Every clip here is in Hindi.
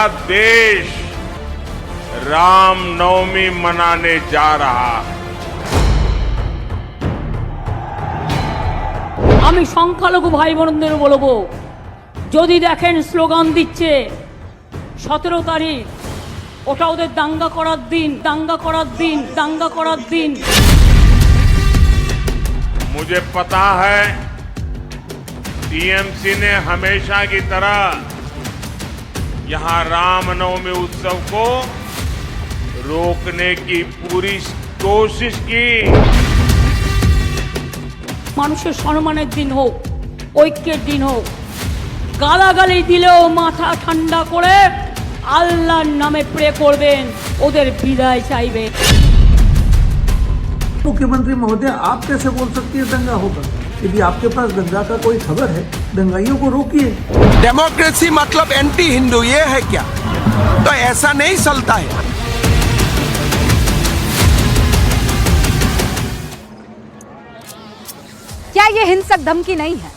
पूरा देश रामनवमी मनाने जा रहा है। আমি সংখ্যালঘু ভাই বোনদের বলবো, যদি দেখেন স্লোগান দিচ্ছে 17 তারিখ, ওটা ওদের দাঙ্গা করার দিন, দাঙ্গা করার দিন, দাঙ্গা করার দিন। मुझे पता है टीएमसी ने हमेशा की तरह यहां रामनवमी उत्सव को रोकने की पूरी कोशिश की। মানুষের সম্মানের দিন হোক, ঐক্যের দিন হোক, গালাগালি দিলেও মাথা ঠান্ডা করে আল্লাহর নামে প্রে করবেন, ওদের বিদায় চাইবেন। मुख्यमंत्री महोदय, आप कैसे बोल सकती है दंगा होगा? यदि आपके पास दंगा का कोई खबर है, दंगाइयों को रोकिए। डेमोक्रेसी मतलब एंटी हिंदू ये है क्या? तो ऐसा नहीं चलता है। क्या ये हिंसक धमकी नहीं है?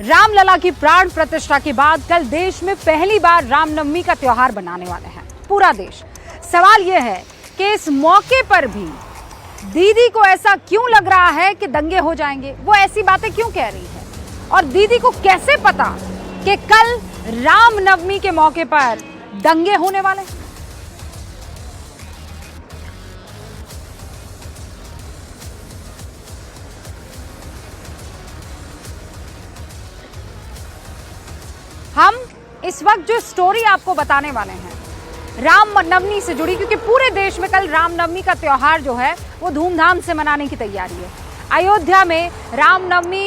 रामलला की प्राण प्रतिष्ठा के बाद कल देश में पहली बार रामनवमी का त्योहार बनाने वाले हैं पूरा देश। सवाल यह है कि इस मौके पर भी दीदी को ऐसा क्यों लग रहा है कि दंगे हो जाएंगे? वो ऐसी बातें क्यों कह रही है? और दीदी को कैसे पता कि कल रामनवमी के मौके पर दंगे होने वाले हैं? हम इस वक्त जो स्टोरी आपको बताने वाले हैं रामनवमी से जुड़ी, क्योंकि पूरे देश में कल रामनवमी का त्योहार जो है वो धूमधाम से मनाने की तैयारी है। अयोध्या में रामनवमी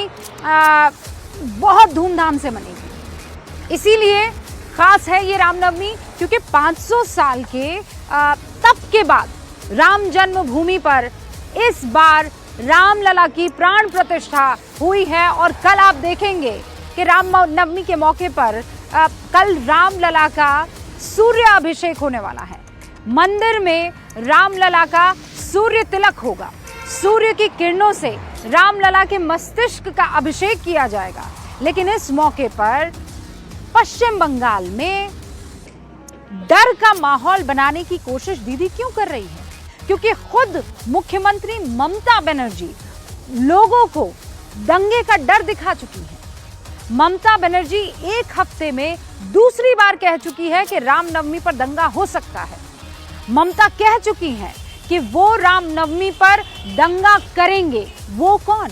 बहुत धूमधाम से मनेगी, इसीलिए खास है ये रामनवमी, क्योंकि 500 साल के तप के बाद राम जन्मभूमि पर इस बार रामलला की प्राण प्रतिष्ठा हुई है। और कल आप देखेंगे कि रामनवमी के मौके पर कल रामलला का सूर्याभिषेक होने वाला है। मंदिर में रामलला का सूर्य तिलक होगा, सूर्य की किरणों से रामलला के मस्तिष्क का अभिषेक किया जाएगा। लेकिन इस मौके पर पश्चिम बंगाल में डर का माहौल बनाने की कोशिश दीदी क्यों कर रही है? क्योंकि खुद मुख्यमंत्री ममता बनर्जी लोगों को दंगे का डर दिखा चुकी है। ममता बनर्जी एक हफ्ते में दूसरी बार कह चुकी है कि रामनवमी पर दंगा हो सकता है। ममता कह चुकी हैं कि वो रामनवमी पर दंगा करेंगे। वो कौन?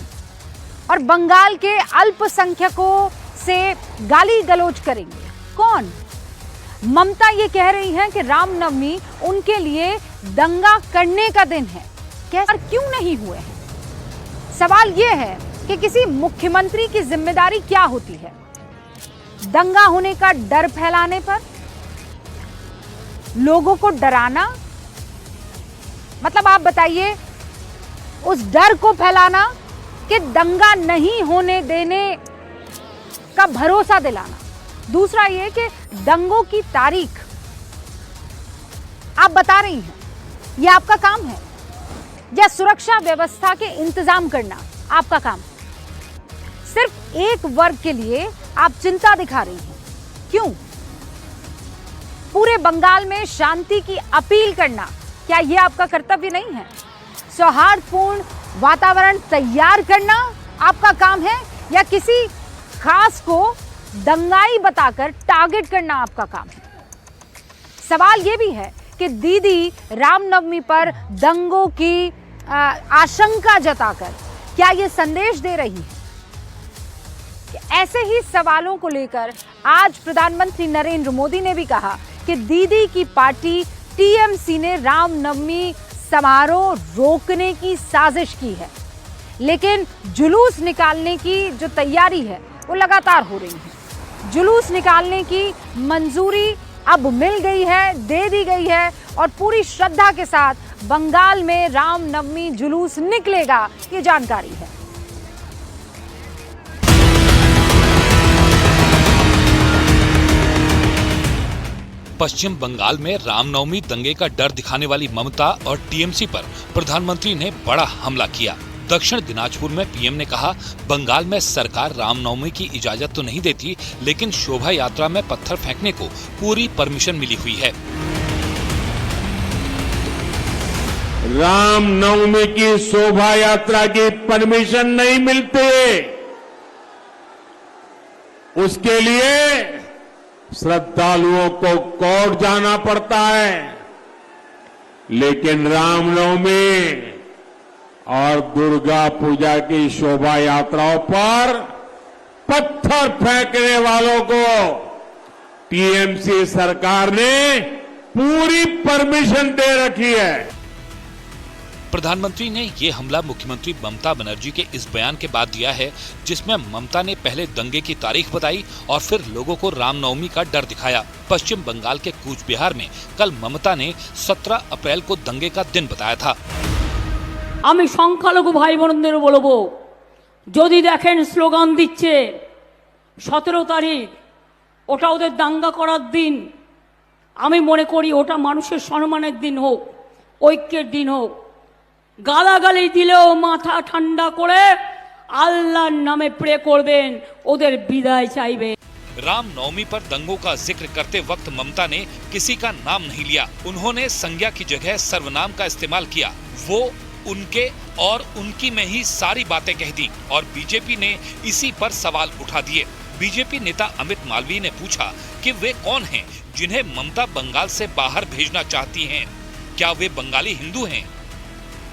और बंगाल के अल्पसंख्यकों से गाली गलौज करेंगे कौन? ममता ये कह रही हैं कि रामनवमी उनके लिए दंगा करने का दिन है। कैसे क्यों नहीं हुए हैं? सवाल ये है कि किसी मुख्यमंत्री की जिम्मेदारी क्या होती है? दंगा होने का डर फैलाने पर, लोगों को डराना, मतलब आप बताइए, उस डर को फैलाना कि दंगा नहीं होने देने का भरोसा दिलाना। दूसरा ये कि दंगों की तारीख आप बता रही हैं, ये आपका काम है, या सुरक्षा व्यवस्था के इंतजाम करना आपका काम? सिर्फ एक वर्ग के लिए आप चिंता दिखा रही हैं, क्यों? पूरे बंगाल में शांति की अपील करना क्या यह आपका कर्तव्य नहीं है? सौहार्दपूर्ण वातावरण तैयार करना आपका काम है, या किसी खास को दंगाई बताकर टारगेट करना आपका काम है? सवाल यह भी है कि दीदी रामनवमी पर दंगों की आशंका जताकर क्या यह संदेश दे रही है? ऐसे ही सवालों को लेकर आज प्रधानमंत्री नरेंद्र मोदी ने भी कहा कि दीदी की पार्टी टीएमसी ने रामनवमी समारोह रोकने की साजिश की है, लेकिन जुलूस निकालने की जो तैयारी है वो लगातार हो रही है। जुलूस निकालने की मंजूरी अब मिल गई है, दे दी गई है, और पूरी श्रद्धा के साथ बंगाल में रामनवमी जुलूस निकलेगा, ये जानकारी है। पश्चिम बंगाल में रामनवमी दंगे का डर दिखाने वाली ममता और टीएमसी पर प्रधानमंत्री ने बड़ा हमला किया। दक्षिण दिनाजपुर में पीएम ने कहा, बंगाल में सरकार रामनवमी की इजाजत तो नहीं देती, लेकिन शोभा यात्रा में पत्थर फेंकने को पूरी परमिशन मिली हुई है। रामनवमी की शोभा यात्रा की परमिशन नहीं मिलती, उसके लिए श्रद्धालुओं को कोर्ट जाना पड़ता है। लेकिन रामनवमी और दुर्गा पूजा की शोभा यात्राओं पर पत्थर फेंकने वालों को टीएमसी सरकार ने पूरी परमिशन दे रखी है। प्रधानमंत्री ने ये हमला मुख्यमंत्री ममता बनर्जी के इस बयान के बाद दिया है, जिसमें ममता ने पहले दंगे की तारीख बताई और फिर लोगों को रामनवमी का डर दिखाया। पश्चिम बंगाल के कूच बिहार में कल ममता ने 17 अप्रैल को दंगे का दिन बताया था। আমি সংখ্যালঘু ভাই বোনদের বলবো, যদি দেখেন স্লোগান দিচ্ছে 17 তারিখ ওটা ওদের দাঙ্গা করার দিন, আমি মনে করি ওটা মানুষের সম্মানের দিন হোক, ঐক্যের দিন হোক। গালাগালি দিলেও মাথা ঠান্ডা করে আল্লাহর নামে প্রে করবেন, ওদের বিদায় চাইবেন। रामनवमी पर दंगों का जिक्र करते वक्त ममता ने किसी का नाम नहीं लिया। उन्होंने संज्ञा की जगह सर्वनाम का इस्तेमाल किया। वो उनके और उनकी में ही सारी बातें कह दी और बीजेपी ने इसी पर सवाल उठा दिए। बीजेपी नेता अमित मालवीय ने पूछा कि वे कौन हैं जिन्हें ममता बंगाल से बाहर भेजना चाहती हैं? क्या वे बंगाली हिंदू हैं?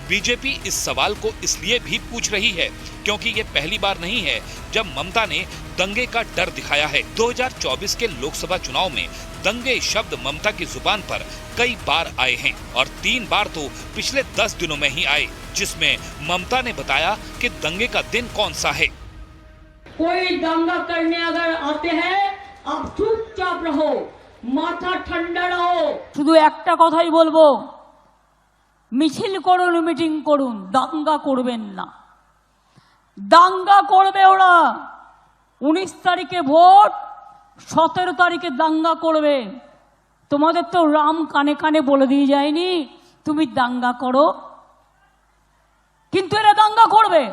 बीजेपी इस सवाल को इसलिए भी पूछ रही है क्योंकि ये पहली बार नहीं है जब ममता ने दंगे का डर दिखाया है। 2024 के लोकसभा चुनाव में दंगे शब्द ममता की जुबान पर कई बार आए हैं और 3 बार तो पिछले 10 दिनों में ही आए, जिसमें ममता ने बताया कि दंगे का दिन कौन सा है। कोई दंगा करने अगर आते हैं, आप चुपचाप रहो, माथा ठंडा रहो। শুধু একটা কথাই বলবো, মিছিল করুন, মিটিং করুন, দাঙ্গা করবেন না। দাঙ্গা করবে ওরা। 19 তারিখে ভোট, 17 তারিখে দাঙ্গা করবে। তোমাদের তো রাম কানে কানে বলে দিয়ে যায়নি তুমি দাঙ্গা করো, কিন্তু এরা দাঙ্গা করবে।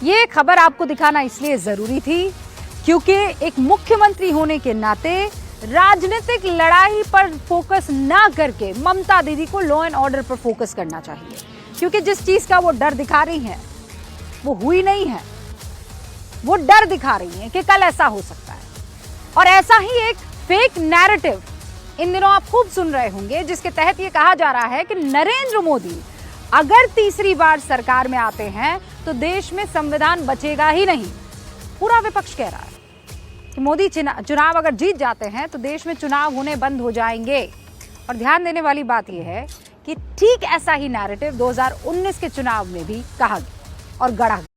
ये खबर आपको दिखाना इसलिए जरूरी थी क्योंकि एक मुख्यमंत्री होने के नाते राजनीतिक लड़ाई पर फोकस ना करके ममता दीदी को लॉ एंड ऑर्डर पर फोकस करना चाहिए, क्योंकि जिस चीज का वो डर दिखा रही हैं वो हुई नहीं है। वो डर दिखा रही हैं कि कल ऐसा हो सकता है। और ऐसा ही एक फेक नैरेटिव इन दिनों आप खूब सुन रहे होंगे, जिसके तहत ये कहा जा रहा है कि नरेंद्र मोदी अगर तीसरी बार सरकार में आते हैं तो देश में संविधान बचेगा ही नहीं। पूरा विपक्ष कह रहा है कि मोदी चुनाव अगर जीत जाते हैं तो देश में चुनाव होने बंद हो जाएंगे। और ध्यान देने वाली बात यह है कि ठीक ऐसा ही नैरेटिव 2019 के चुनाव में भी कहा गया और गढ़ा गया।